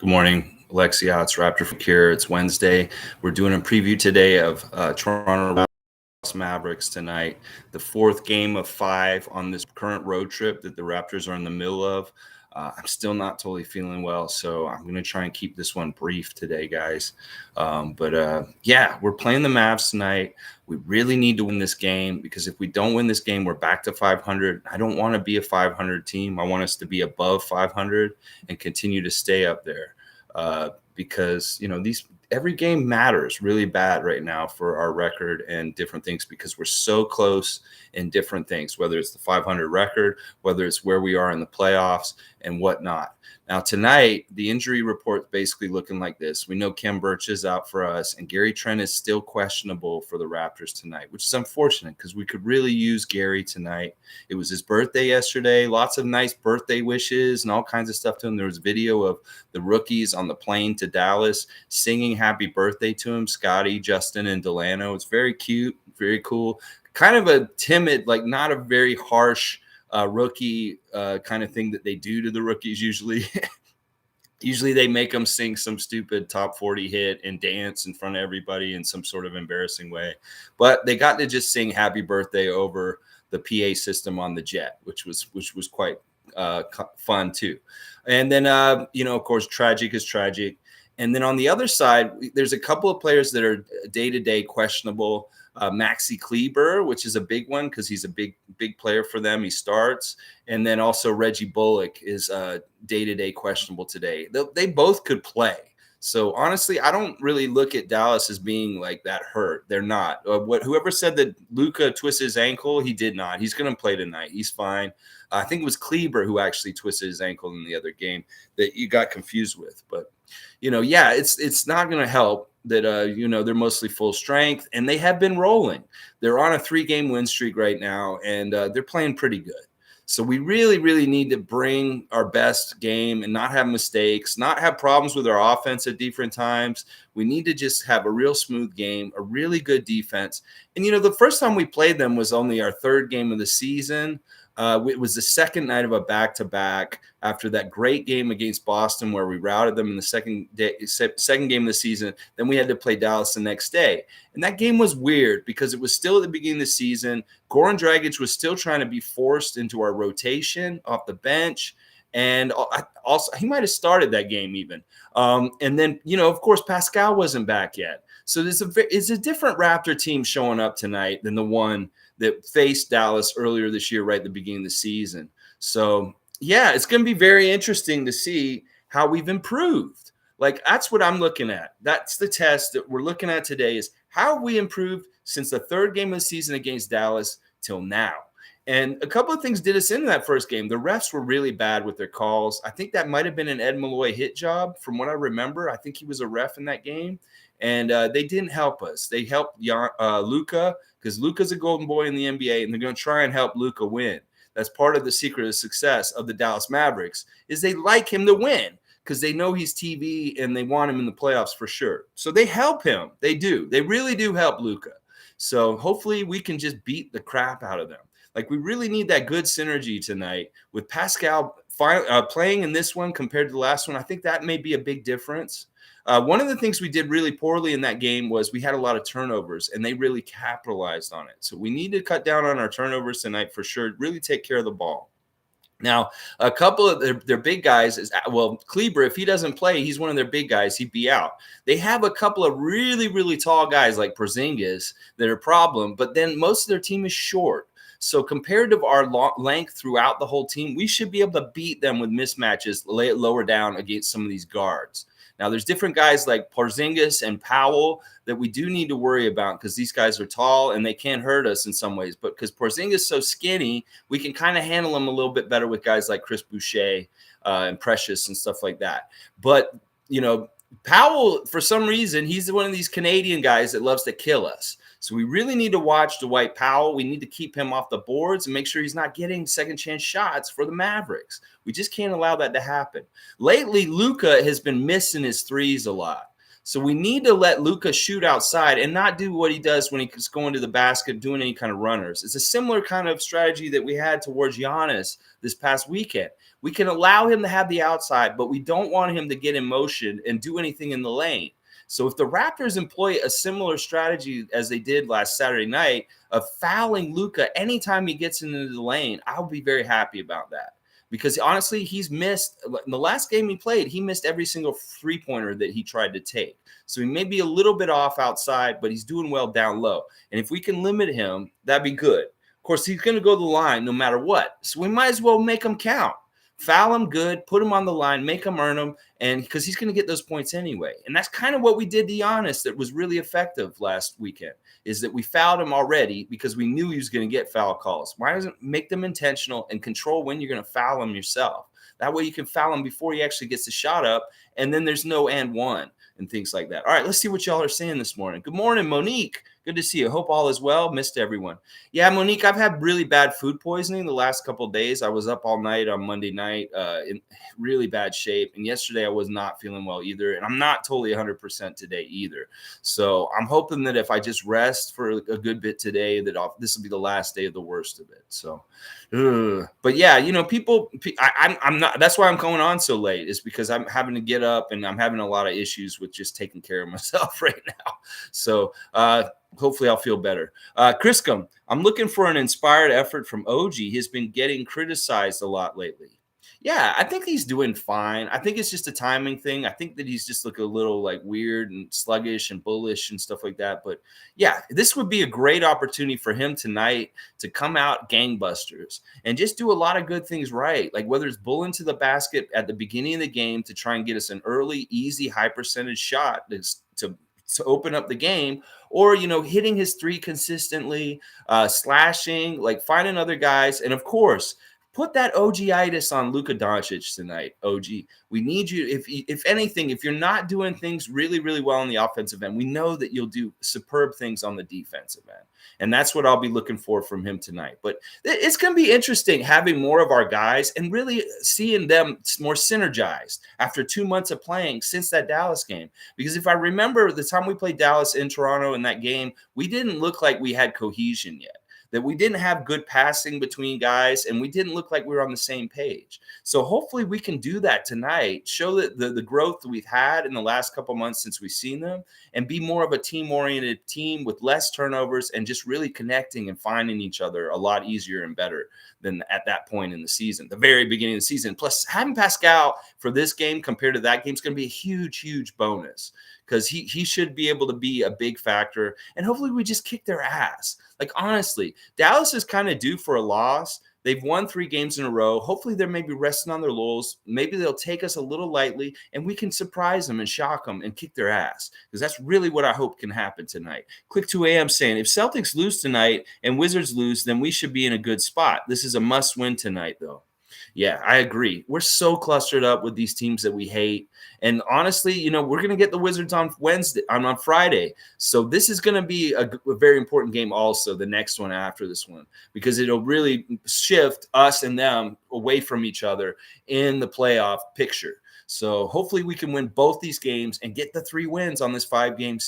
Good morning, Alexia. It's Raptor here. It's Wednesday. We're doing a preview today of Toronto Mavericks tonight. The fourth game of 5 on this current road trip that the Raptors are in the middle of. I'm still not totally feeling well, so I'm going to try and keep this one brief today, guys. Yeah, we're playing the Mavs tonight. We really need to win this game because if we don't win this game, we're back to 500. I don't want to be a 500 team. I want us to be above 500 and continue to stay up there because, every game matters really bad right now for our record and different things because we're so close in different things, whether it's the 500 record, whether it's where we are in the playoffs and whatnot. Now, tonight, the injury report basically looking like this. We know Khem Birch is out for us, and Gary Trent is still questionable for the Raptors tonight, which is unfortunate because we could really use Gary tonight. It was his birthday yesterday. Lots of nice birthday wishes and all kinds of stuff to him. There was video of the rookies on the plane to Dallas singing happy birthday to him, Scotty, Justin, and Delano. It's very cute, very cool. Kind of a timid, like not a very harsh rookie kind of thing that they do to the rookies usually. Usually they make them sing some stupid top 40 hit and dance in front of everybody in some sort of embarrassing way. But they got to just sing happy birthday over the PA system on the jet, which was quite fun too. And then, of course, Dragic is tragic. And then on the other side, there's a couple of players that are day-to-day questionable. Maxi Kleber, which is a big one because he's a big player for them. He starts. And then also Reggie Bullock is day-to-day questionable today. They both could play. So honestly, I don't really look at Dallas as being like that hurt. They're not. Whoever said that Luka twisted his ankle, he did not. He's going to play tonight. He's fine. I think it was Kleber who actually twisted his ankle in the other game that you got confused with. But, it's not going to help that, they're mostly full strength and they have been rolling. They're on a 3-game win streak right now, and they're playing pretty good. So we really, really need to bring our best game and not have mistakes, not have problems with our offense at different times. We need to just have a real smooth game, a really good defense. And, the first time we played them was only our 3rd game of the season. It was the second night of a back-to-back after that great game against Boston where we routed them in the second game of the season. Then we had to play Dallas the next day. And that game was weird because it was still at the beginning of the season. Goran Dragic was still trying to be forced into our rotation off the bench. And also, he might have started that game even. And then, of course, Pascal wasn't back yet. So it's a different Raptor team showing up tonight than the one that faced Dallas earlier this year, right at the beginning of the season. So, yeah, it's going to be very interesting to see how we've improved. Like, that's what I'm looking at. That's the test that we're looking at today is how have we improved since the 3rd game of the season against Dallas till now. And a couple of things did us into that first game. The refs were really bad with their calls. I think that might have been an Ed Malloy hit job from what I remember. I think he was a ref in that game. And they didn't help us. They helped Luka because Luka's a golden boy in the NBA, and they're going to try and help Luka win. That's part of the secret of success of the Dallas Mavericks is they like him to win because they know he's TV and they want him in the playoffs for sure. So they help him. They do. They really do help Luka. So hopefully we can just beat the crap out of them. Like we really need that good synergy tonight with Pascal playing in this one compared to the last one. I think that may be a big difference. One of the things we did really poorly in that game was we had a lot of turnovers, and they really capitalized on it. So we need to cut down on our turnovers tonight for sure, really take care of the ball. Now, a couple of their big guys is, Kleber, if he doesn't play, he's one of their big guys. He'd be out. They have a couple of really, really tall guys like Porzingis that are a problem, but then most of their team is short. So compared to our length throughout the whole team, we should be able to beat them with mismatches, lay it lower down against some of these guards. Now, there's different guys like Porzingis and Powell that we do need to worry about because these guys are tall and they can hurt us in some ways. But because Porzingis is so skinny, we can kind of handle him a little bit better with guys like Chris Boucher and Precious and stuff like that. But, Powell, for some reason, he's one of these Canadian guys that loves to kill us. So we really need to watch Dwight Powell. We need to keep him off the boards and make sure he's not getting second chance shots for the Mavericks. We just can't allow that to happen. Lately, Luka has been missing his threes a lot. So we need to let Luka shoot outside and not do what he does when he's going to the basket, doing any kind of runners. It's a similar kind of strategy that we had towards Giannis this past weekend. We can allow him to have the outside, but we don't want him to get in motion and do anything in the lane. So if the Raptors employ a similar strategy as they did last Saturday night of fouling Luka anytime he gets into the lane, I'll be very happy about that. Because honestly, he's missed in the last game he played, he missed every single three-pointer that he tried to take. So he may be a little bit off outside, but he's doing well down low. And if we can limit him, that'd be good. Of course, he's going to go to the line no matter what. So we might as well make him count. Foul him good, put him on the line, make him earn them, and because he's going to get those points anyway. And that's kind of what we did to Giannis that was really effective last weekend, is that we fouled him already because we knew he was going to get foul calls. Why doesn't make them intentional and control when you're going to foul him yourself? That way you can foul him before he actually gets the shot up, and then there's no and one and things like that. All right, let's see what y'all are saying this morning. Good morning, Monique. Good to see you. Hope all is well. Missed everyone. Yeah, Monique, I've had really bad food poisoning the last couple of days. I was up all night on Monday night in really bad shape. And yesterday I was not feeling well either. And I'm not totally 100% today either. So I'm hoping that if I just rest for a good bit today, that this will be the last day of the worst of it. So, but yeah, you know, I'm not, that's why I'm going on so late, is because I'm having to get up and I'm having a lot of issues with just taking care of myself right now. So, hopefully I'll feel better. Criscom, I'm looking for an inspired effort from OG. He's been getting criticized a lot lately. Yeah, I think he's doing fine. I think it's just a timing thing. I think that he's just looking a little like weird and sluggish and bullish and stuff like that. But yeah, this would be a great opportunity for him tonight to come out gangbusters and just do a lot of good things right. Like whether it's bulling to the basket at the beginning of the game to try and get us an early, easy, high percentage shot to open up the game, or, you know, hitting his three consistently, slashing, like finding other guys. And of course, put that OG-itis on Luka Doncic tonight, OG. We need you. If anything, if you're not doing things really, really well on the offensive end, we know that you'll do superb things on the defensive end. And that's what I'll be looking for from him tonight. But it's going to be interesting having more of our guys and really seeing them more synergized after 2 months of playing since that Dallas game. Because if I remember the time we played Dallas in Toronto in that game, we didn't look like we had cohesion yet. That we didn't have good passing between guys, and we didn't look like we were on the same page. So hopefully we can do that tonight, show that the growth that we've had in the last couple months since we've seen them, and be more of a team-oriented team with less turnovers and just really connecting and finding each other a lot easier and better than at that point in the season, the very beginning of the season. Plus, having Pascal for this game compared to that game is going to be a huge, huge bonus, because he should be able to be a big factor. And hopefully we just kick their ass. Like, honestly, Dallas is kind of due for a loss. They've won 3 games in a row. Hopefully they're maybe resting on their laurels. Maybe they'll take us a little lightly, and we can surprise them and shock them and kick their ass, because that's really what I hope can happen tonight. Click 2 a.m. saying, if Celtics lose tonight and Wizards lose, then we should be in a good spot. This is a must-win tonight, though. Yeah, I agree. We're so clustered up with these teams that we hate. And honestly, you know, we're going to get the Wizards on Friday. So this is going to be a very important game also, the next one after this one, because it'll really shift us and them away from each other in the playoff picture. So hopefully we can win both these games and get the 3 wins on this 5-game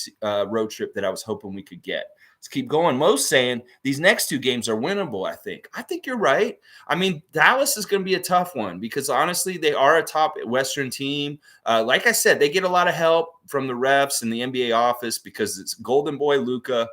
road trip that I was hoping we could get. Let's keep going. Mo's saying these next 2 games are winnable, I think. I think you're right. I mean, Dallas is going to be a tough one because, honestly, they are a top Western team. Like I said, they get a lot of help from the refs and the NBA office because it's Golden Boy Luka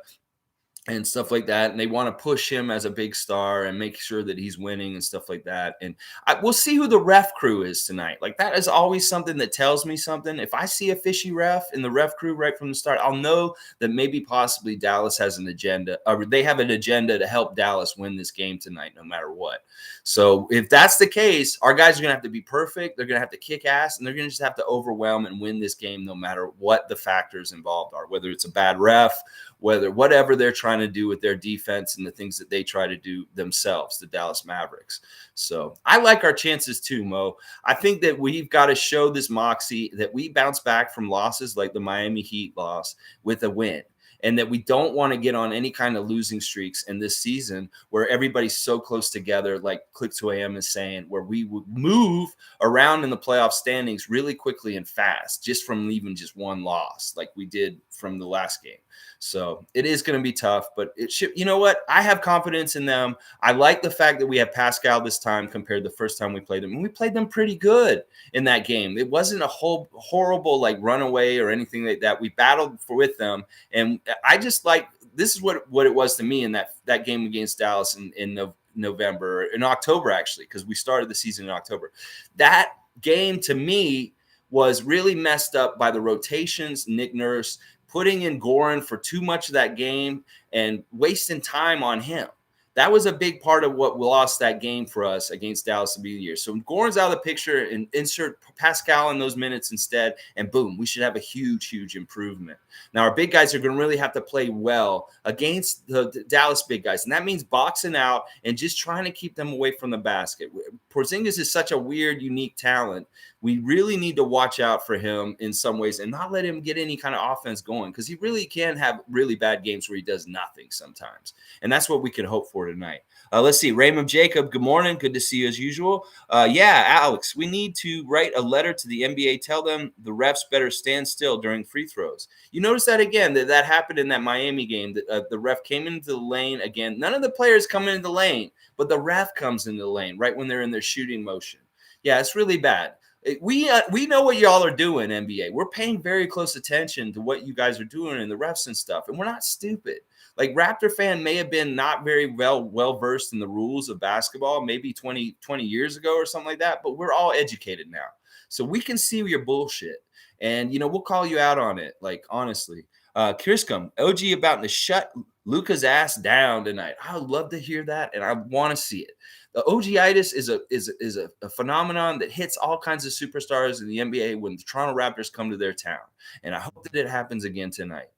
and stuff like that. And they want to push him as a big star and make sure that he's winning and stuff like that. And we'll see who the ref crew is tonight. Like, that is always something that tells me something. If I see a fishy ref in the ref crew right from the start, I'll know that maybe possibly Dallas has an agenda, or they have an agenda to help Dallas win this game tonight, no matter what. So if that's the case, our guys are going to have to be perfect. They're going to have to kick ass, and they're going to just have to overwhelm and win this game, no matter what the factors involved are, whether it's a bad ref, whatever they're trying to do with their defense and the things that they try to do themselves, the Dallas Mavericks. So I like our chances too, Mo. I think that we've got to show this moxie that we bounce back from losses like the Miami Heat loss with a win. and that we don't want to get on any kind of losing streaks in this season where everybody's so close together, like Click to AM is saying, where we would move around in the playoff standings really quickly and fast just from even just one loss like we did from the last game. So it is going to be tough, but it should, you know what? I have confidence in them. I like the fact that we have Pascal this time compared to the first time we played them. And we played them pretty good in that game. It wasn't a whole horrible like runaway or anything like that. We battled with them. And I just like, this is what it was to me in that game against Dallas in November, in October, actually, because we started the season in October. That game to me was really messed up by the rotations, Nick Nurse putting in Goran for too much of that game and wasting time on him. That was a big part of what lost that game for us against Dallas to be the year. So Goran's out of the picture and insert Pascal in those minutes instead, and boom, we should have a huge, huge improvement. Now, our big guys are going to really have to play well against the Dallas big guys, and that means boxing out and just trying to keep them away from the basket. Porzingis is such a weird, unique talent. We really need to watch out for him in some ways and not let him get any kind of offense going, because he really can have really bad games where he does nothing sometimes. And that's what we can hope for tonight. Let's see. Raymond Jacob, good morning. Good to see you as usual. Yeah, Alex, we need to write a letter to the NBA. Tell them the refs better stand still during free throws. You notice that again, that happened in that Miami game. The ref came into the lane again. None of the players come into the lane, but the ref comes into the lane right when they're in their shooting motion. Yeah, it's really bad. We know what y'all are doing, NBA. We're paying very close attention to what you guys are doing in the refs and stuff, and we're not stupid. Like, Raptor fan may have been not very well versed in the rules of basketball, maybe 20 years ago or something like that, but we're all educated now. So we can see your bullshit, and, we'll call you out on it, like, honestly. Kirskum, OG about to shut Luka's ass down tonight. I would love to hear that, and I want to see it. The OG-itis is a phenomenon that hits all kinds of superstars in the NBA when the Toronto Raptors come to their town. And I hope that it happens again tonight.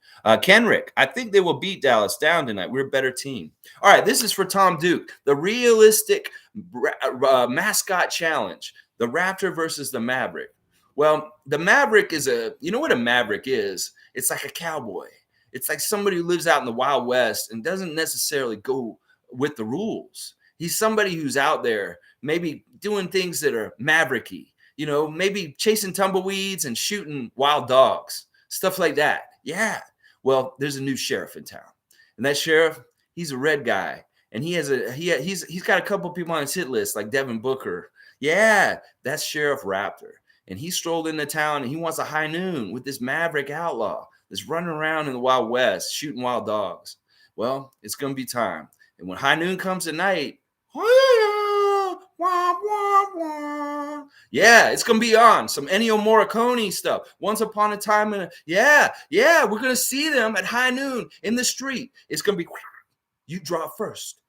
Kenrick, I think they will beat Dallas down tonight. We're a better team. All right, this is for Tom Duke. The realistic mascot challenge, the Raptor versus the Maverick. Well, the Maverick is you know what a Maverick is? It's like a cowboy. It's like somebody who lives out in the Wild West and doesn't necessarily go with the rules. He's somebody who's out there maybe doing things that are mavericky, maybe chasing tumbleweeds and shooting wild dogs, stuff like that. Yeah. Well, there's a new sheriff in town, and that sheriff, he's a red guy, and he's got a couple people on his hit list like Devin Booker. Yeah, that's Sheriff Raptor, and he strolled into town and he wants a high noon with this maverick outlaw that's running around in the Wild West shooting wild dogs. Well, it's gonna be time, and when high noon comes at night. Yeah, it's gonna be on some Ennio Morricone stuff. Once upon a time, we're gonna see them at high noon in the street. It's gonna be, you draw first,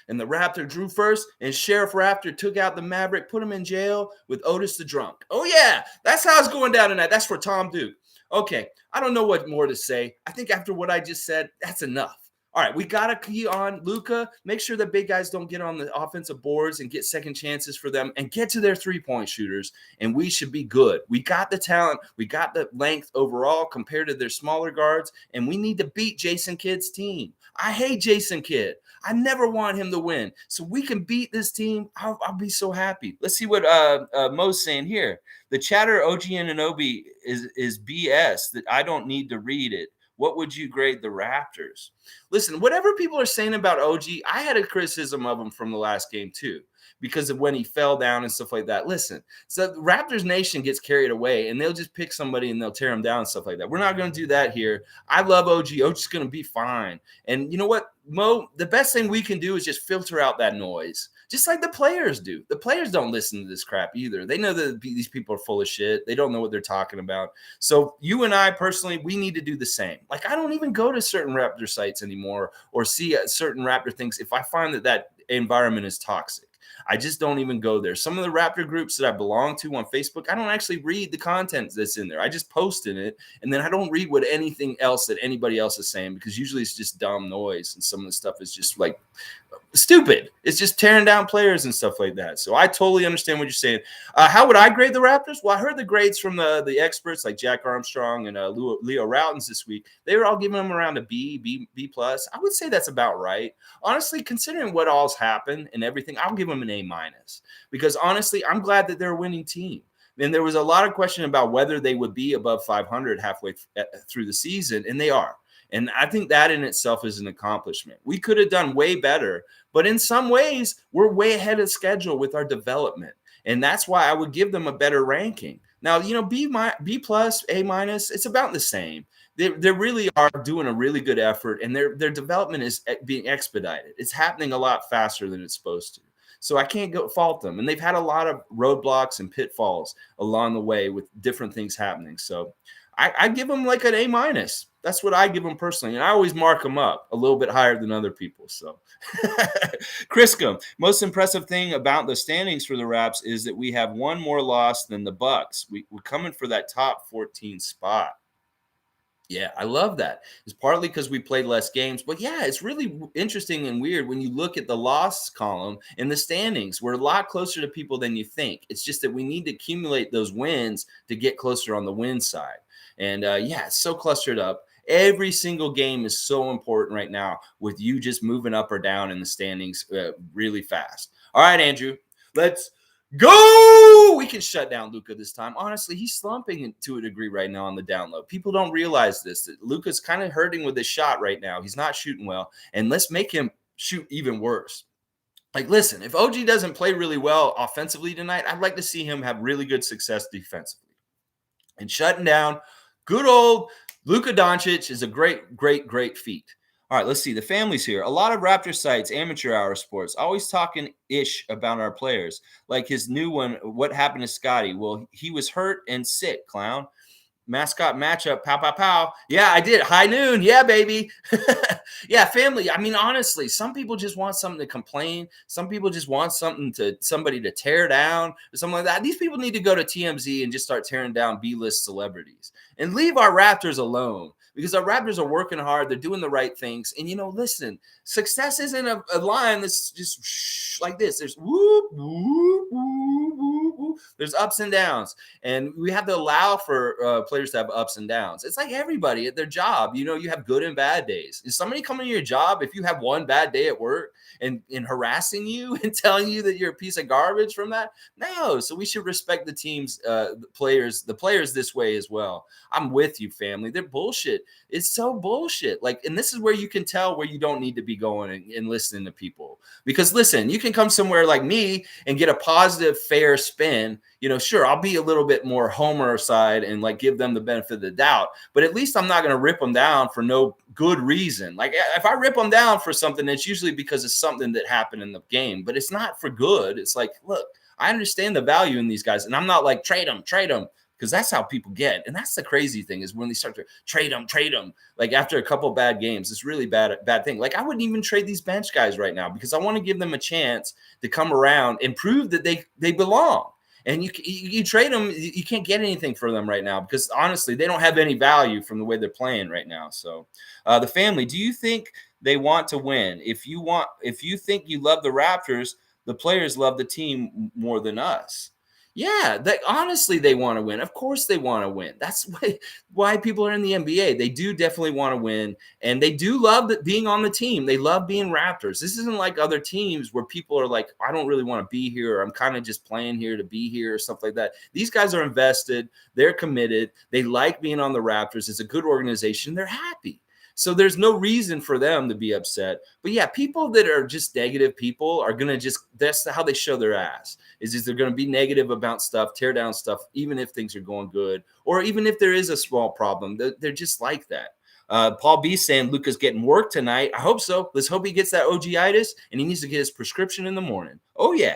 and the Raptor drew first, and Sheriff Raptor took out the Maverick, put him in jail with Otis the drunk. Oh yeah, that's how it's going down tonight. That's for Tom Duke. Okay, I don't know what more to say. I think after what I just said, that's enough. All right, we got to key on Luka. Make sure the big guys don't get on the offensive boards and get second chances for them and get to their three-point shooters, and we should be good. We got the talent. We got the length overall compared to their smaller guards, and we need to beat Jason Kidd's team. I hate Jason Kidd. I never want him to win. So we can beat this team. I'll be so happy. Let's see what Mo's saying here. The chatter OG Anunoby is BS that I don't need to read it. What would you grade the Raptors? Listen, whatever people are saying about OG, I had a criticism of him from the last game too, because of when he fell down and stuff like that. Listen, so the Raptors Nation gets carried away, and they'll just pick somebody and they'll tear him down and stuff like that. We're not going to do that here. I love OG. OG's going to be fine. And you know what, Mo? The best thing we can do is just filter out that noise. Just like the players do. The players don't listen to this crap either. They know that these people are full of shit. They don't know what they're talking about. So you and I personally, we need to do the same. Like, I don't even go to certain Raptor sites anymore or see certain Raptor things if I find that environment is toxic. I just don't even go there. Some of the Raptor groups that I belong to on Facebook, I don't actually read the content that's in there. I just post in it, and then I don't read what anything else that anybody else is saying, because usually it's just dumb noise, and some of the stuff is just like stupid. It's just tearing down players and stuff like that. So I totally understand what you're saying. How would I grade the Raptors? Well, I heard the grades from the experts like Jack Armstrong and Leo Routens this week. They were all giving them around a B plus. I would say that's about right. Honestly, considering what all's happened and everything, I'll give them an A minus, because honestly, I'm glad that they're a winning team. And there was a lot of question about whether they would be above 500 halfway through the season, and they are. And I think that in itself is an accomplishment. We could have done way better, but in some ways, we're way ahead of schedule with our development. And that's why I would give them a better ranking. Now, B plus, A minus, it's about the same. They really are doing a really good effort, and their development is being expedited. It's happening a lot faster than it's supposed to. So I can't fault them. And they've had a lot of roadblocks and pitfalls along the way with different things happening. So I give them like an A minus. That's what I give them personally. And I always mark them up a little bit higher than other people. So Criscom, most impressive thing about the standings for the Raps is that we have one more loss than the Bucks. We're coming for that top 14 spot. Yeah, I love that. It's partly because we played less games, but yeah, it's really interesting and weird when you look at the loss column in the standings. We're a lot closer to people than you think. It's just that we need to accumulate those wins to get closer on the win side. And yeah, it's so clustered up. Every single game is so important right now with you just moving up or down in the standings really fast. All right, Andrew, let's go. We can shut down Luka this time. Honestly, he's slumping to a degree right now on the download. People don't realize this, that Luka's kind of hurting with his shot right now. He's not shooting well, and let's make him shoot even worse. Like, listen, if OG doesn't play really well offensively tonight, I'd like to see him have really good success defensively. And shutting down good old Luka Doncic is a great, great, great feat. All right, let's see. The family's here. A lot of Raptor sites, Amateur Hour Sports, always talking ish about our players. Like his new one, what happened to Scotty? Well, he was hurt and sick, clown. Mascot matchup, pow, pow, pow. Yeah, I did. High noon. Yeah, baby. Yeah, family. I mean, honestly, some people just want something to complain. Some people just want somebody to tear down or something like that. These people need to go to TMZ and just start tearing down B-list celebrities and leave our Raptors alone, because our Raptors are working hard. They're doing the right things. And, listen, success isn't a line that's just like this. There's whoop, whoop, whoop, whoop, whoop. There's ups and downs. And we have to allow for players to have ups and downs. It's like everybody at their job. You have good and bad days. Is somebody coming to your job if you have one bad day at work and harassing you and telling you that you're a piece of garbage from that? No. So we should respect the team's the players this way as well. I'm with you, family. They're bullshit. It's so bullshit. And this is where you can tell where you don't need to be going and listening to people. Because listen, you can come somewhere like me and get a positive, fair spin. Sure, I'll be a little bit more Homer side and give them the benefit of the doubt. But at least I'm not going to rip them down for no good reason. If I rip them down for something, it's usually because it's something that happened in the game. But it's not for good. It's like, look, I understand the value in these guys. And I'm not like, trade them. Because that's how people get. And that's the crazy thing, is when they start to trade them. After a couple of bad games, it's really bad thing. I wouldn't even trade these bench guys right now, because I want to give them a chance to come around and prove that they belong. And you trade them, you can't get anything for them right now, because honestly, they don't have any value from the way they're playing right now. So the family, do you think they want to win? If you think you love the Raptors, the players love the team more than us. Yeah, honestly, they want to win. Of course they want to win. That's why people are in the NBA. They do definitely want to win, and they do love being on the team. They love being Raptors. This isn't like other teams where people are like, I don't really want to be here, or I'm kind of just playing here to be here, or stuff like that. These guys are invested. They're committed. They like being on the Raptors. It's a good organization. They're happy. So there's no reason for them to be upset. But yeah, people that are just negative people are going to that's how they show their ass, is they're going to be negative about stuff, tear down stuff, even if things are going good, or even if there is a small problem. They're just like that. Paul B saying Luka's getting work tonight. I hope so. Let's hope he gets that OG-itis, and he needs to get his prescription in the morning. Oh, yeah.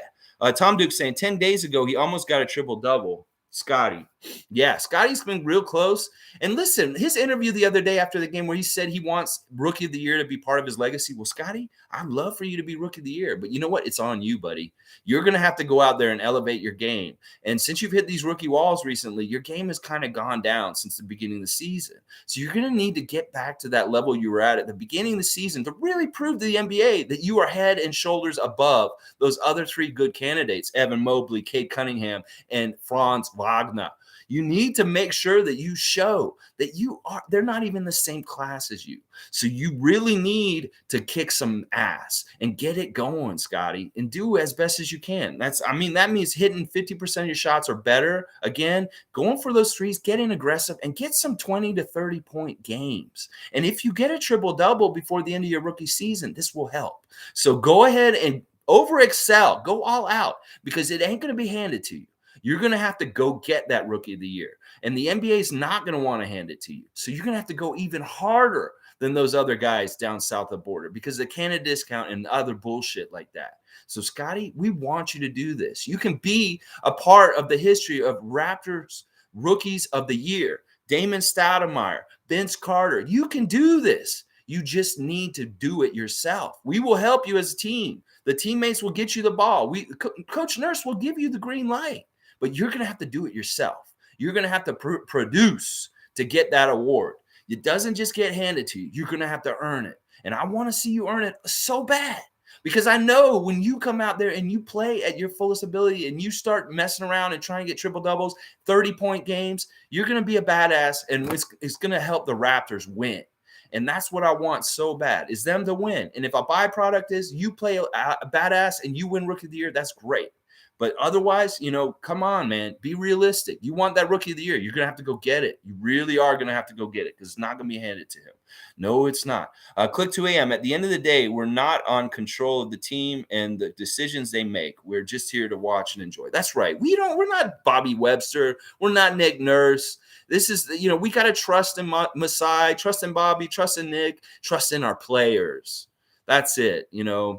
Tom Duke saying 10 days ago, he almost got a triple-double. Scotty. Yeah, Scotty's been real close. And listen, his interview the other day after the game where he said he wants Rookie of the Year to be part of his legacy. Well, Scotty, I'd love for you to be Rookie of the Year. But you know what? It's on you, buddy. You're going to have to go out there and elevate your game. And since you've hit these rookie walls recently, your game has kind of gone down since the beginning of the season. So you're going to need to get back to that level you were at the beginning of the season to really prove to the NBA that you are head and shoulders above those other three good candidates, Evan Mobley, Cade Cunningham, and Franz Wagner. You need to make sure that you show that they're not even the same class as you. So you really need to kick some ass and get it going, Scotty, and do as best as you can. That means hitting 50% of your shots or better. Again, going for those threes, getting aggressive, and get some 20 to 30 point games. And if you get a triple double before the end of your rookie season, this will help. So go ahead and over excel, go all out, because it ain't going to be handed to you. You're going to have to go get that Rookie of the Year. And the NBA is not going to want to hand it to you. So you're going to have to go even harder than those other guys down south of the border because of the Canada discount and other bullshit like that. So, Scotty, we want you to do this. You can be a part of the history of Raptors Rookies of the Year. Damon Stoudemire, Vince Carter. You can do this. You just need to do it yourself. We will help you as a team. The teammates will get you the ball. Coach Nurse will give you the green light. But you're going to have to do it yourself. You're going to have to produce to get that award. It doesn't just get handed to you. You're going to have to earn it. And I want to see you earn it so bad because I know when you come out there and you play at your fullest ability and you start messing around and trying to get triple doubles, 30-point games, you're going to be a badass, and it's going to help the Raptors win. And that's what I want so bad, is them to win. And if a byproduct is you play a badass and you win Rookie of the Year, that's great. But otherwise, come on, man, be realistic. You want that Rookie of the Year. You're going to have to go get it. You really are going to have to go get it because it's not going to be handed to him. No, it's not. Click 2 a.m. At the end of the day, we're not on control of the team and the decisions they make. We're just here to watch and enjoy. That's right. We're not Bobby Webster. We're not Nick Nurse. This is, we got to trust in Masai, trust in Bobby, trust in Nick, trust in our players. That's it,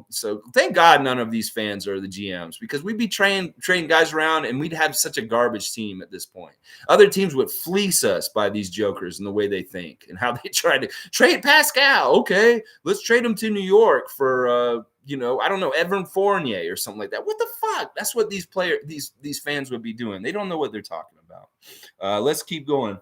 So thank God none of these fans are the GMs because we'd be trading guys around and we'd have such a garbage team at this point. Other teams would fleece us by these jokers and the way they think and how they try to trade Pascal. Okay, let's trade him to New York for, I don't know, Evan Fournier or something like that. What the fuck? That's what these fans would be doing. They don't know what they're talking about. Let's keep going.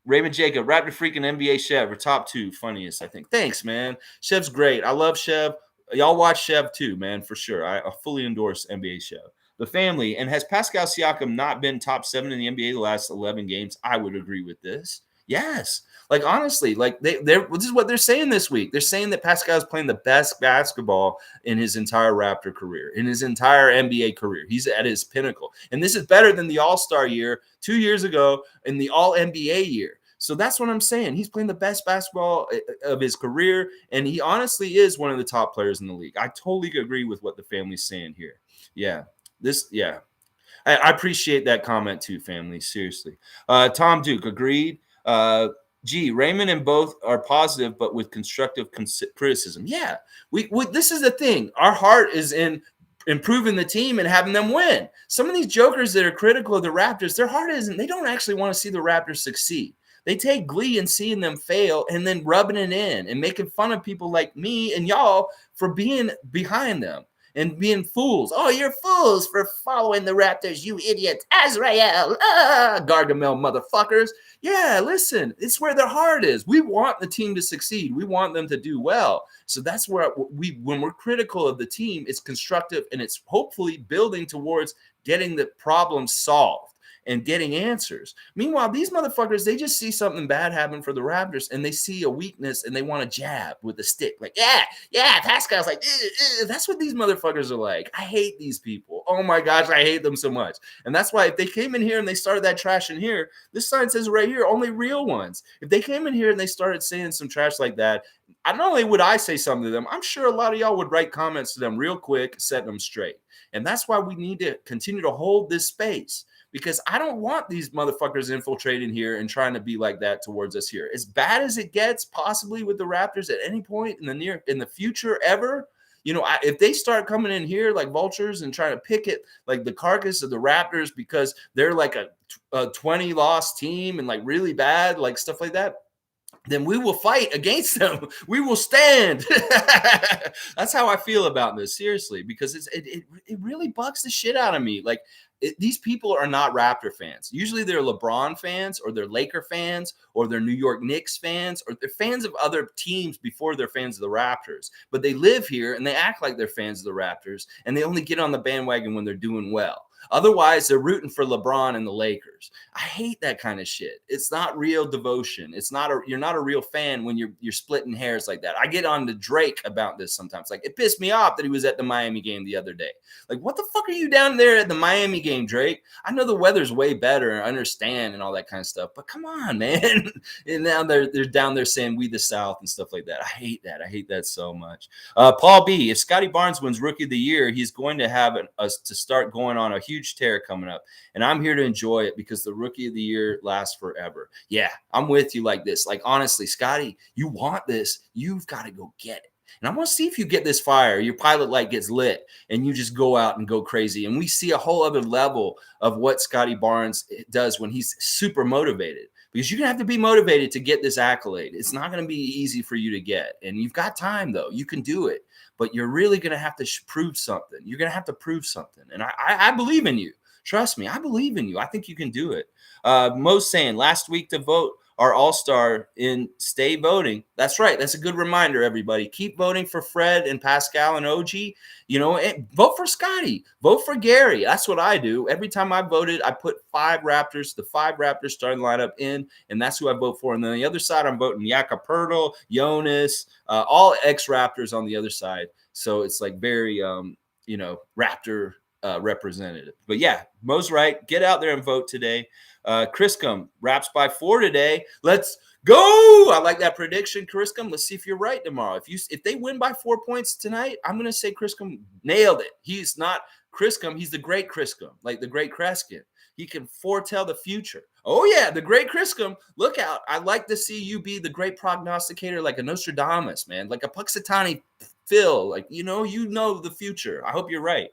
Raymond Jacob, Raptor Freak and NBA Chev are top 2 funniest, I think. Thanks, man. Chev's great. I love Chev. Y'all watch Chev too, man, for sure. I fully endorse NBA Chev. The family, and has Pascal Siakam not been top 7 in the NBA the last 11 games? I would agree with this. Yes. Honestly, this is what they're saying this week. They're saying that Pascal is playing the best basketball in his entire Raptor career, in his entire NBA career. He's at his pinnacle. And this is better than the All-Star year 2 years ago and the All-NBA year. So that's what I'm saying. He's playing the best basketball of his career, and he honestly is one of the top players in the league. I totally agree with what the family's saying here. Yeah. I appreciate that comment too, family. Seriously. Tom Duke, agreed. Raymond and both are positive, but with constructive criticism. Yeah, this is the thing. Our heart is in improving the team and having them win. Some of these jokers that are critical of the Raptors, their heart isn't. They don't actually want to see the Raptors succeed. They take glee in seeing them fail and then rubbing it in and making fun of people like me and y'all for being behind them and being fools. Oh, you're fools for following the Raptors, you idiot. Azrael, Gargamel motherfuckers. Yeah, listen, it's where their heart is. We want the team to succeed. We want them to do well. So that's where when we're critical of the team, it's constructive and it's hopefully building towards getting the problem solved and getting answers. Meanwhile, these motherfuckers, they just see something bad happen for the Raptors and they see a weakness and they want to jab with a stick. Like, yeah, Pascal's like, that's what these motherfuckers are like. I hate these people. Oh my gosh, I hate them so much. And that's why if they came in here and they started that trash in here, this sign says right here, only real ones. If they came in here and they started saying some trash like that, not only would I say something to them, I'm sure a lot of y'all would write comments to them real quick, setting them straight. And that's why we need to continue to hold this space. Because I don't want these motherfuckers infiltrating here and trying to be like that towards us here. As bad as it gets, possibly with the Raptors at any point in the future ever, If they start coming in here like vultures and trying to pick it like the carcass of the Raptors because they're like a 20 loss team and like really bad, like stuff like that, then we will fight against them. We will stand. That's how I feel about this, seriously, because it really bugs the shit out of me. Like these people are not Raptor fans. Usually they're LeBron fans or they're Laker fans or they're New York Knicks fans or they're fans of other teams before they're fans of the Raptors. But they live here and they act like they're fans of the Raptors and they only get on the bandwagon when they're doing well. Otherwise, they're rooting for LeBron and the Lakers. I hate that kind of shit. It's not real devotion. You're not a real fan when you're splitting hairs like that. I get on to Drake about this sometimes. Like, it pissed me off that he was at the Miami game the other day. Like, what the fuck are you down there at the Miami game, Drake? I know the weather's way better and I understand and all that kind of stuff, but come on, man. And now they're down there saying we the South and stuff like that. I hate that. I hate that so much. Paul B, if Scotty Barnes wins Rookie of the Year, he's going to have us to start going on a huge tear coming up. And I'm here to enjoy it because the Rookie of the Year lasts forever. Yeah, I'm with you like this. Like, honestly, Scotty, you want this, you've got to go get it. And I want to see if you get this fire, your pilot light gets lit, and you just go out and go crazy. And we see a whole other level of what Scotty Barnes does when he's super motivated. Because you're going to have to be motivated to get this accolade. It's not going to be easy for you to get. And you've got time, though. You can do it. But you're really going to have to prove something. You're going to have to prove something. And I believe in you. Trust me, I believe in you. I think you can do it. Mo's saying, last week to vote our all-star in stay voting. That's right. That's a good reminder, everybody. Keep voting for Fred and Pascal and OG. And vote for Scotty. Vote for Gary. That's what I do. Every time I voted, I put the five Raptors starting lineup in, and that's who I vote for. And then on the other side, I'm voting Jakob Poeltl, Jonas, all ex-Raptors on the other side. So it's like very, Raptor representative. But yeah, Mo's right. Get out there and vote today. Chriscom, Raps by 4 today. Let's go. I like that prediction, Chriscom. Let's see if you're right tomorrow. If they win by 4 points tonight, I'm going to say Chriscom nailed it. He's not Chriscom. He's the great Chriscom, like the great Kreskin. He can foretell the future. Oh, yeah, the great Chriscom. Look out. I'd like to see you be the great prognosticator like a Nostradamus, man, like a Puxatani Phil. Like, you know the future. I hope you're right.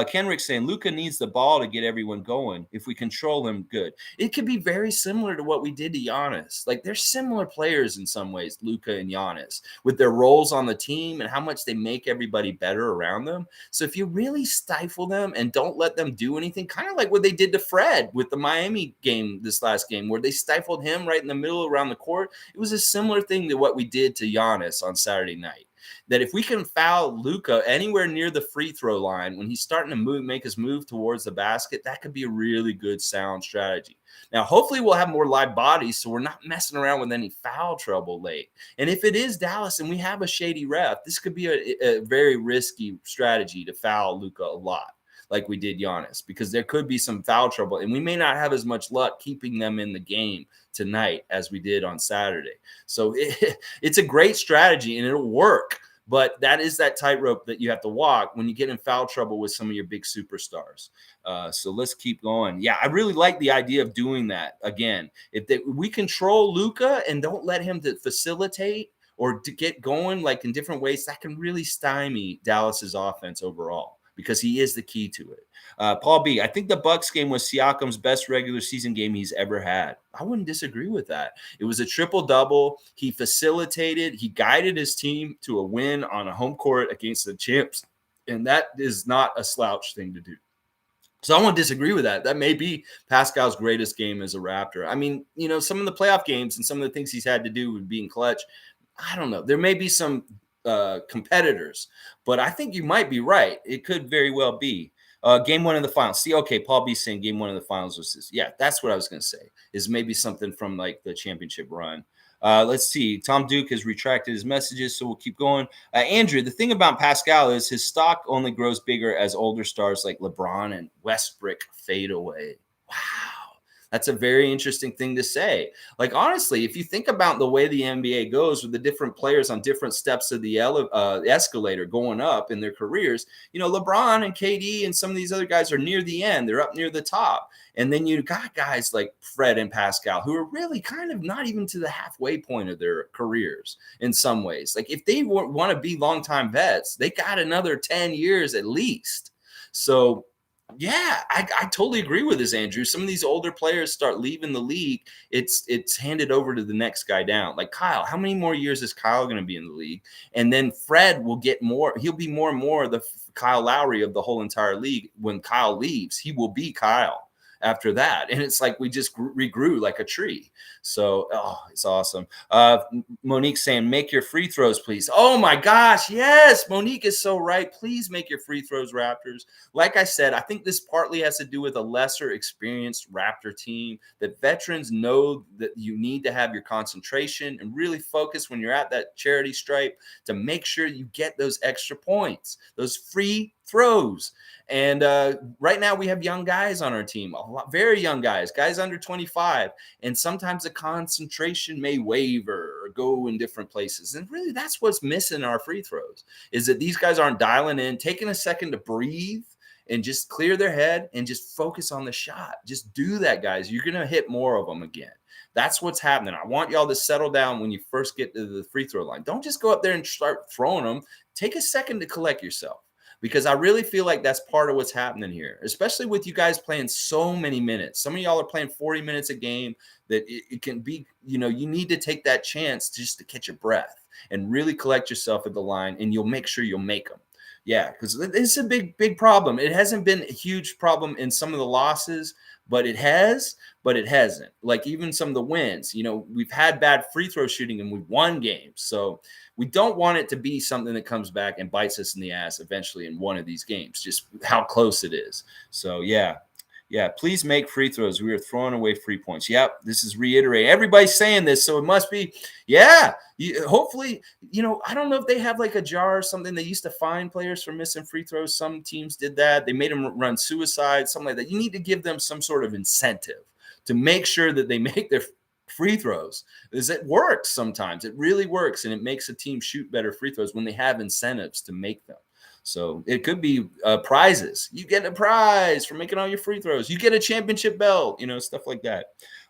Kenrick saying Luka needs the ball to get everyone going. If we control him, good. It could be very similar to what we did to Giannis. Like, they're similar players in some ways, Luka and Giannis, with their roles on the team and how much they make everybody better around them. So if you really stifle them and don't let them do anything, kind of like what they did to Fred with the Miami game, this last game, where they stifled him right in the middle around the court, it was a similar thing to what we did to Giannis on Saturday night. That if we can foul Luka anywhere near the free throw line when he's starting to make his move towards the basket, that could be a really good, sound strategy. Now, hopefully we'll have more live bodies so we're not messing around with any foul trouble late. And if it is Dallas and we have a shady ref, this could be a very risky strategy to foul Luka a lot, like we did Giannis, because there could be some foul trouble, and we may not have as much luck keeping them in the game tonight as we did on Saturday. So it's a great strategy, and it'll work. But that is that tightrope that you have to walk when you get in foul trouble with some of your big superstars. So let's keep going. Yeah, I really like the idea of doing that. Again, we control Luka and don't let him to facilitate or to get going like in different ways, that can really stymie Dallas's offense overall, because he is the key to it. Paul B, I think the Bucks game was Siakam's best regular season game he's ever had. I wouldn't disagree with that. It was a triple-double. He facilitated. He guided his team to a win on a home court against the champs, and that is not a slouch thing to do. So I won't disagree with that. That may be Pascal's greatest game as a Raptor. I mean, some of the playoff games and some of the things he's had to do with being clutch, I don't know. There may be some competitors, but I think you might be right. It could very well be game one of the finals. See, okay, Paul B saying game one of the finals was this. Yeah, that's what I was going to say, is maybe something from like the championship run. Let's see. Tom Duke has retracted his messages, so we'll keep going. Andrew, the thing about Pascal is his stock only grows bigger as older stars like LeBron and Westbrook fade away. Wow. That's a very interesting thing to say. Like, honestly, if you think about the way the NBA goes with the different players on different steps of the escalator going up in their careers, LeBron and KD and some of these other guys are near the end. They're up near the top. And then you got guys like Fred and Pascal who are really kind of not even to the halfway point of their careers in some ways. Like, if they want to be longtime vets, they got another 10 years at least. So, yeah, I totally agree with this, Andrew. Some of these older players start leaving the league. It's handed over to the next guy down. Like Kyle, how many more years is Kyle going to be in the league? And then Fred will get more. He'll be more and more the Kyle Lowry of the whole entire league. When Kyle leaves, he will be Kyle after that. And it's like we just regrew like a tree. So, it's awesome. Monique saying, make your free throws, please. Oh my gosh. Yes. Monique is so right. Please make your free throws, Raptors. Like I said, I think this partly has to do with a lesser experienced Raptor team, that veterans know that you need to have your concentration and really focus when you're at that charity stripe to make sure you get those extra points, those free throws. And right now we have young guys on our team, very young guys under 25. And sometimes the concentration may waver or go in different places. And really that's what's missing our free throws, is that these guys aren't dialing in, taking a second to breathe and just clear their head and just focus on the shot. Just do that, guys. You're going to hit more of them again. That's what's happening. I want y'all to settle down when you first get to the free throw line. Don't just go up there and start throwing them. Take a second to collect yourself, because I really feel like that's part of what's happening here, especially with you guys playing so many minutes. Some of y'all are playing 40 minutes a game, that it can be, you need to take that chance just to catch your breath and really collect yourself at the line, and you'll make sure you'll make them. Yeah, because it's a big problem. It hasn't been a huge problem in some of the losses, but it hasn't. Like even some of the wins, we've had bad free throw shooting and we've won games. So we don't want it to be something that comes back and bites us in the ass eventually in one of these games, just how close it is. So, yeah, please make free throws. We are throwing away free points. Yep, this is reiterating. Everybody's saying this, so it must be, hopefully, I don't know if they have like a jar or something. They used to fine players for missing free throws. Some teams did that. They made them run suicide, something like that. You need to give them some sort of incentive to make sure that they make their free throws. Is it works sometimes. It really works, and it makes a team shoot better free throws when they have incentives to make them. So it could be prizes. You get a prize for making all your free throws. You get a championship belt, stuff like that.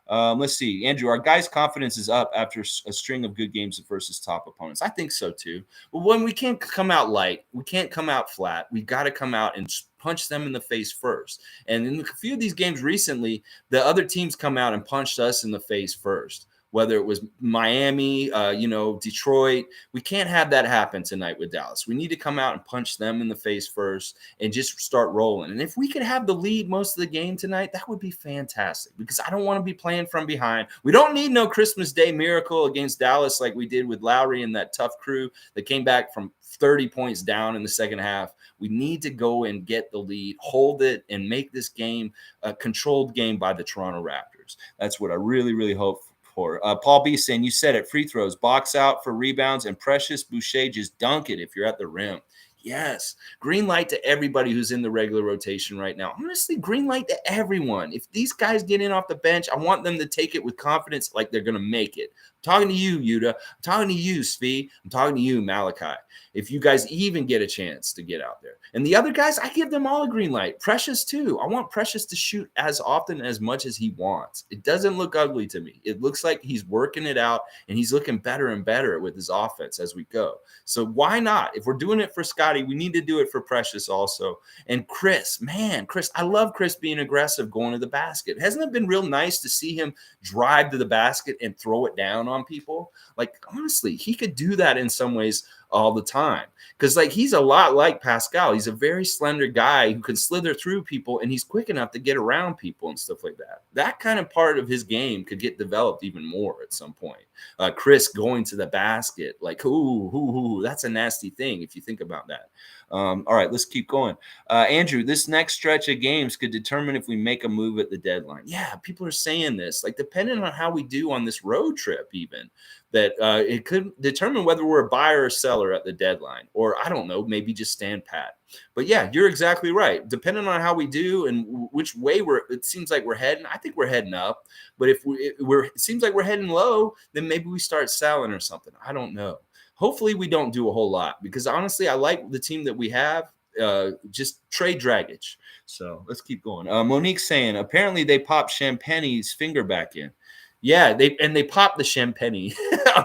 Let's see. Andrew, our guys' confidence is up after a string of good games versus top opponents. I think so too. But when we can't come out light, we can't come out flat. We got to come out and punch them in the face first. And in a few of these games recently, the other teams come out and punched us in the face first. Whether it was Miami, Detroit. We can't have that happen tonight with Dallas. We need to come out and punch them in the face first and just start rolling. And if we could have the lead most of the game tonight, that would be fantastic, because I don't want to be playing from behind. We don't need no Christmas Day miracle against Dallas like we did with Lowry and that tough crew that came back from 30 points down in the second half. We need to go and get the lead, hold it, and make this game a controlled game by the Toronto Raptors. That's what I really, really hope for. Paul B saying, you said it, free throws, box out for rebounds, and Precious Boucher, just dunk it if you're at the rim. Yes. Green light to everybody who's in the regular rotation right now. Honestly, green light to everyone. If these guys get in off the bench, I want them to take it with confidence like they're going to make it. I'm talking to you, Yuta. I'm talking to you, Svi. I'm talking to you, Malachi. If you guys even get a chance to get out there. And the other guys, I give them all a green light. Precious, too. I want Precious to shoot as often, as much as he wants. It doesn't look ugly to me. It looks like he's working it out, and he's looking better and better with his offense as we go. So why not? If we're doing it for Scotty, we need to do it for Precious also. And Chris, I love Chris being aggressive going to the basket. Hasn't it been real nice to see him drive to the basket and throw it down on people? Like, honestly, he could do that in some ways all the time, because he's a lot like Pascal. He's a very slender guy who can slither through people, and he's quick enough to get around people and stuff like that. That kind of part of his game could get developed even more at some point. Chris going to the basket, like, ooh, that's a nasty thing if you think about that. All right, let's keep going. Andrew, this next stretch of games could determine if we make a move at the deadline. Yeah, people are saying this, like depending on how we do on this road trip, even that it could determine whether we're a buyer or seller at the deadline, or I don't know, maybe just stand pat. But yeah, you're exactly right. Depending on how we do and which way it seems like we're heading. I think we're heading up, but if it seems like we're heading low, then maybe we start selling or something. I don't know. Hopefully we don't do a whole lot because honestly, I like the team that we have. Just trade Dragic. So let's keep going. Monique's saying apparently they popped Champagne's finger back in. Yeah, they popped the champagne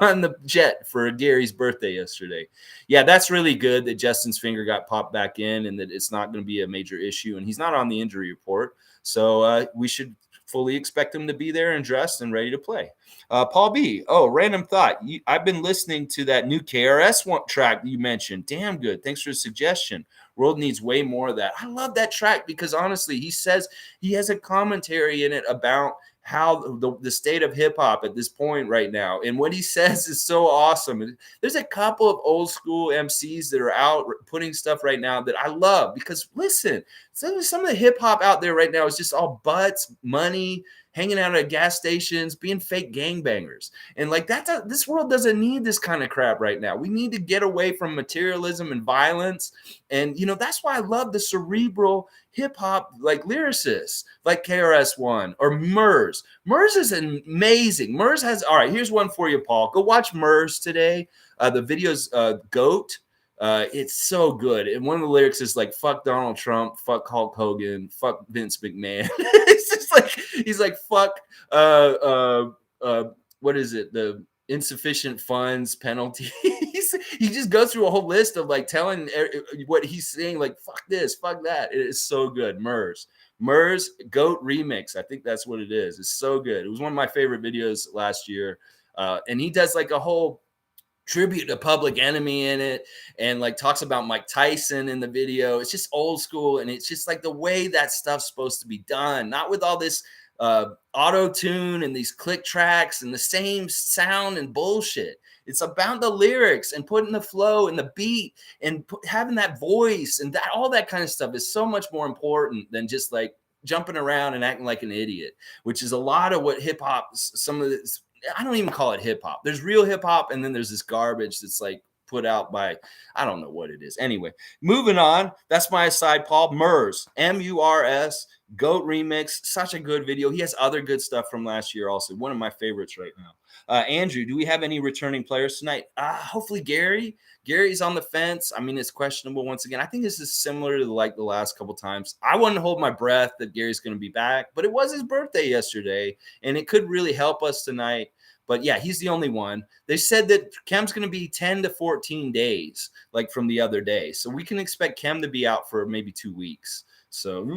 on the jet for Gary's birthday yesterday. Yeah, that's really good that Justin's finger got popped back in and that it's not going to be a major issue. And he's not on the injury report, so we should fully expect him to be there and dressed and ready to play. Paul B. Oh, random thought. I've been listening to that new KRS track you mentioned. Damn good. Thanks for the suggestion. World needs way more of that. I love that track because honestly, he says he has a commentary in it about how the state of hip hop at this point right now. And what he says is so awesome. There's a couple of old school MCs that are out putting stuff right now that I love because listen, some of the hip hop out there right now is just all butts, money, hanging out at gas stations, being fake gangbangers. And like this world doesn't need this kind of crap right now. We need to get away from materialism and violence. And, that's why I love the cerebral hip hop like lyricists like KRS-One or Murs. Murs is amazing. Murs has, all right, here's one for you, Paul. Go watch Murs today. The video's GOAT. It's so good. And one of the lyrics is like, fuck Donald Trump, fuck Hulk Hogan, fuck Vince McMahon. It's just like, he's like, fuck, what is it? The insufficient funds penalty. He just goes through a whole list of like telling what he's saying, like, fuck this, fuck that. It is so good. Murs GOAT remix. I think that's what it is. It's so good. It was one of my favorite videos last year. And he does like a whole tribute to Public Enemy in it and like talks about Mike Tyson in the video. It's just old school. And it's just like the way that stuff's supposed to be done, not with all this auto tune and these click tracks and the same sound and bullshit. It's about the lyrics and putting the flow and the beat and having that voice and that all that kind of stuff is so much more important than just like jumping around and acting like an idiot, which is a lot of what hip hop, some of this, I don't even call it hip hop. There's real hip hop. And then there's this garbage that's like put out by, I don't know what it is. Anyway, moving on. That's my aside, Paul. Murs, MURS, GOAT remix. Such a good video. He has other good stuff from last year also. One of my favorites right now. Andrew, do we have any returning players tonight? Hopefully Gary. Gary's on the fence. I mean, it's questionable once again. I think this is similar to like the last couple times. I wouldn't hold my breath that Gary's going to be back, but it was his birthday yesterday, and it could really help us tonight. But yeah, he's the only one. They said that Kem's going to be 10 to 14 days, like from the other day. So we can expect Kem to be out for maybe 2 weeks. So,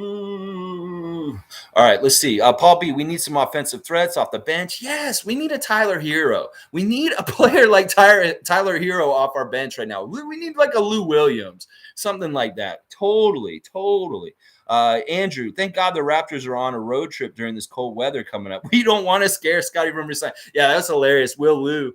all right, let's see. Paul B, we need some offensive threats off the bench. Yes, we need a Tyler Hero. We need a player like Tyler Hero off our bench right now. We need like a Lou Williams, something like that. Totally. Andrew, thank God the Raptors are on a road trip during this cold weather coming up. We don't want to scare Scotty from resigning. Yeah, that's hilarious. William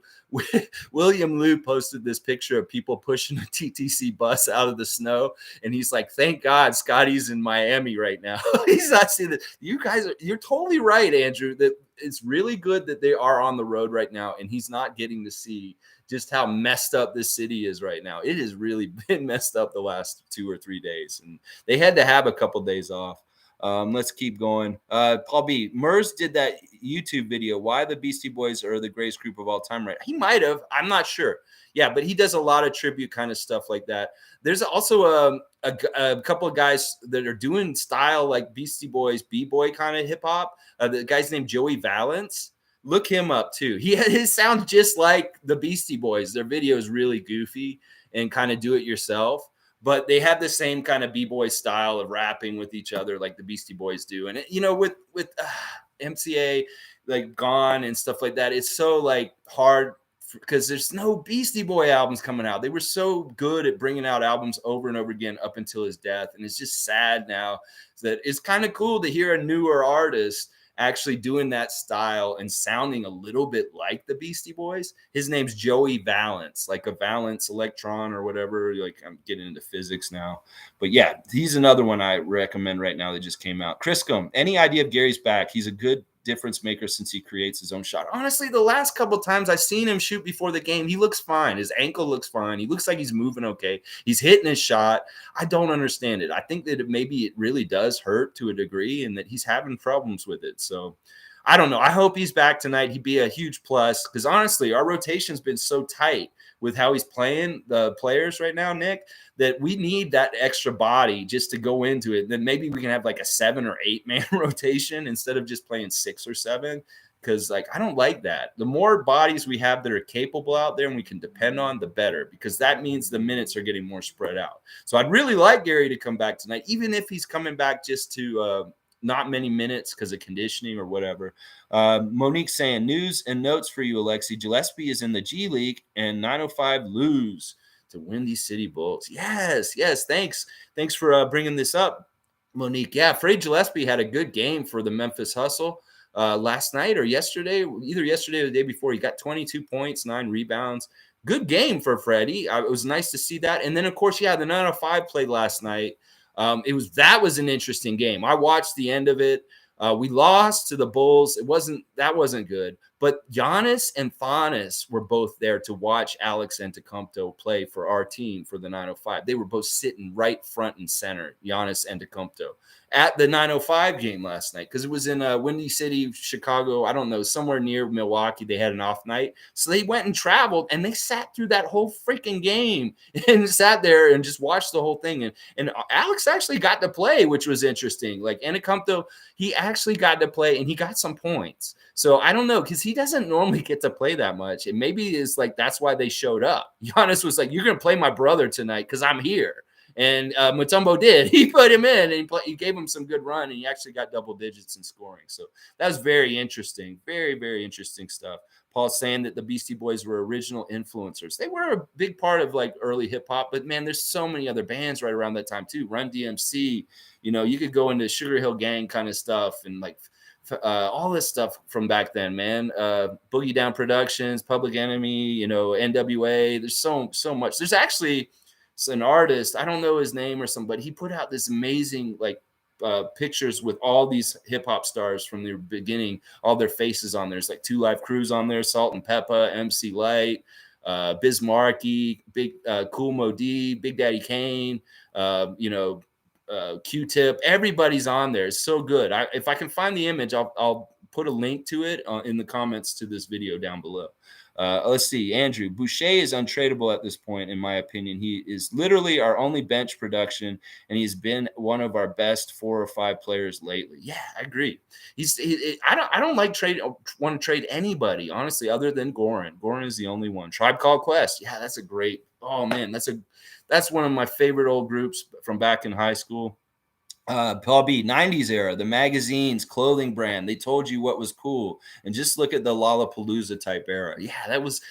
Lou posted this picture of people pushing a TTC bus out of the snow, and he's like, "Thank God Scotty's in Miami right now." He's not seeing that. You're totally right, Andrew. That it's really good that they are on the road right now, and he's not getting to see just how messed up this city is right now. It has really been messed up the last 2 or 3 days, and they had to have a couple days off. Let's keep going. Paul B. Murs did that YouTube video. Why the Beastie Boys are the greatest group of all time, right? He might have. I'm not sure. Yeah, but he does a lot of tribute kind of stuff like that. There's also a couple of guys that are doing style like Beastie Boys, B-boy kind of hip hop. The guy's named Joey Valance. Look him up too. His sounds just like the Beastie Boys. Their video is really goofy and kind of do it yourself. But they have the same kind of b-boy style of rapping with each other like the Beastie Boys do. And, with MCA, like Gone and stuff like that, it's so, like, hard because there's no Beastie Boy albums coming out. They were so good at bringing out albums over and over again up until his death. And it's just sad now that it's kind of cool to hear a newer artist actually doing that style and sounding a little bit like the Beastie Boys. His name's Joey Valence, like a valence electron or whatever. Like, I'm getting into physics now. But yeah, he's another one I recommend right now that just came out. Criscom, any idea if Gary's back? He's a good difference maker since he creates his own shot. Honestly, the last couple of times I've seen him shoot before the game, he looks fine. His ankle looks fine. He looks like he's moving okay. He's hitting his shot. I don't understand it. I think that maybe it really does hurt to a degree and that he's having problems with it. So I don't know. I hope he's back tonight. He'd be a huge plus because honestly, our rotation's been so tight with how he's playing the players right now, Nick, that we need that extra body just to go into it. Then maybe we can have like a 7 or 8 man rotation instead of just playing 6 or 7. Because like I don't like that. The more bodies we have that are capable out there and we can depend on, the better, because that means the minutes are getting more spread out. So I'd really like Gary to come back tonight, even if he's coming back just to not many minutes because of conditioning or whatever. Monique saying, news and notes for you, Alexi. Gillespie is in the G League and 905 lose to Windy City Bulls. Yes. Thanks for bringing this up, Monique. Yeah, Freddie Gillespie had a good game for the Memphis Hustle last night or yesterday, either yesterday or the day before. He got 22 points, 9 rebounds. Good game for Freddie. It was nice to see that. And then, of course, the 905 played last night. That was an interesting game. I watched the end of it. We lost to the Bulls. That wasn't good. But Giannis and Thanasis were both there to watch Alex Antetokounmpo play for our team for the 905. They were both sitting right front and center, Giannis Antetokounmpo, at the 905 game last night because it was in Windy City, Chicago. I don't know, somewhere near Milwaukee. They had an off night. So they went and traveled, and they sat through that whole freaking game and sat there and just watched the whole thing. And Alex actually got to play, which was interesting. Like Antetokounmpo, he actually got to play, and he got some points. So I don't know, because he doesn't normally get to play that much. And maybe it's like that's why they showed up. Giannis was like, you're going to play my brother tonight because I'm here. And Mutombo did. He put him in, and he gave him some good run, and he actually got double digits in scoring. So that was very interesting. Very, very interesting stuff. Paul's saying that the Beastie Boys were original influencers. They were a big part of like early hip hop, but man, there's so many other bands right around that time too. Run DMC, you could go into Sugar Hill Gang kind of stuff and like all this stuff from back then, man. Boogie Down Productions, Public Enemy, NWA. There's so much. There's actually an artist, I don't know his name or something, but he put out this amazing like pictures with all these hip hop stars from the beginning, all their faces on there. There's like 2 Live Crews on there, Salt and Peppa, MC Light, Biz Markie, Big Cool Mo D, Big Daddy Kane, Q-Tip. Everybody's on there. It's so good. If I can find the image, I'll put a link to it in the comments to this video down below. Let's see. Andrew, Boucher is untradeable at this point, in my opinion. He is literally our only bench production, and he's been one of our best 4 or 5 players lately. Yeah, I agree. I don't want to trade anybody, honestly, other than Goran. Goran is the only one. Tribe Called Quest. Yeah, that's a great. Oh man, that's one of my favorite old groups from back in high school. Paul B, 90s era, the magazines, clothing brand, they told you what was cool. And just look at the Lollapalooza type era. It was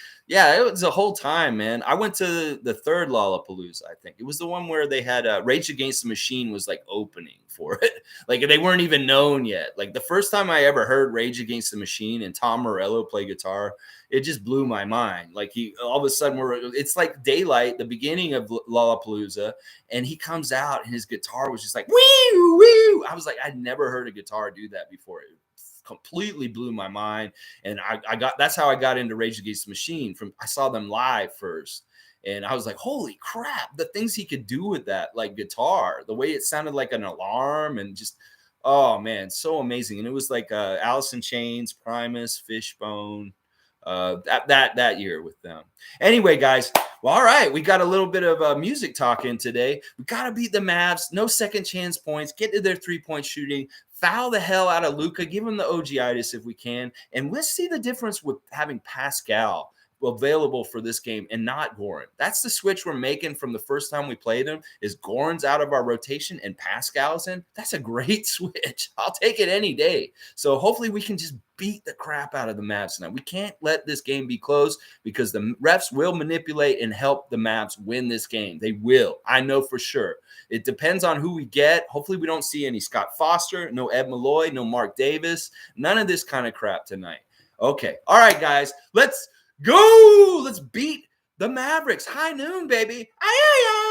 a whole time, man. I went to the 3rd Lollapalooza, I think. It was the one where they had Rage Against the Machine was like opening for it. Like they weren't even known yet. Like the first time I ever heard Rage Against the Machine and Tom Morello play guitar, it just blew my mind. Like all of a sudden it's like daylight, the beginning of Lollapalooza, and he comes out and his guitar was just like, woo, woo. I was like, I'd never heard a guitar do that before. It completely blew my mind. And that's how I got into Rage Against the Machine. I saw them live first. And I was like, holy crap, the things he could do with that, like guitar, the way it sounded like an alarm and just, oh man, so amazing. And it was like Alice in Chains, Primus, Fishbone, that year with them. Anyway, guys, well, all right, we got a little bit of music talking today. We got to beat the Mavs. No second chance points. Get to their 3-point shooting. Foul the hell out of Luka. Give him the OG-itis if we can. And let's see the difference with having Pascal available for this game and not Goran. That's the switch we're making from the first time we played him. Is Goran's out of our rotation and Pascal's in? That's a great switch. I'll take it any day. So hopefully we can just beat the crap out of the Mavs tonight. We can't let this game be close because the refs will manipulate and help the Mavs win this game. They will. I know for sure. It depends on who we get. Hopefully we don't see any Scott Foster, no Ed Malloy, no Mark Davis, none of this kind of crap tonight. Okay. All right, guys, let's go. Let's beat the Mavericks. High noon, baby. Aye, aye, aye.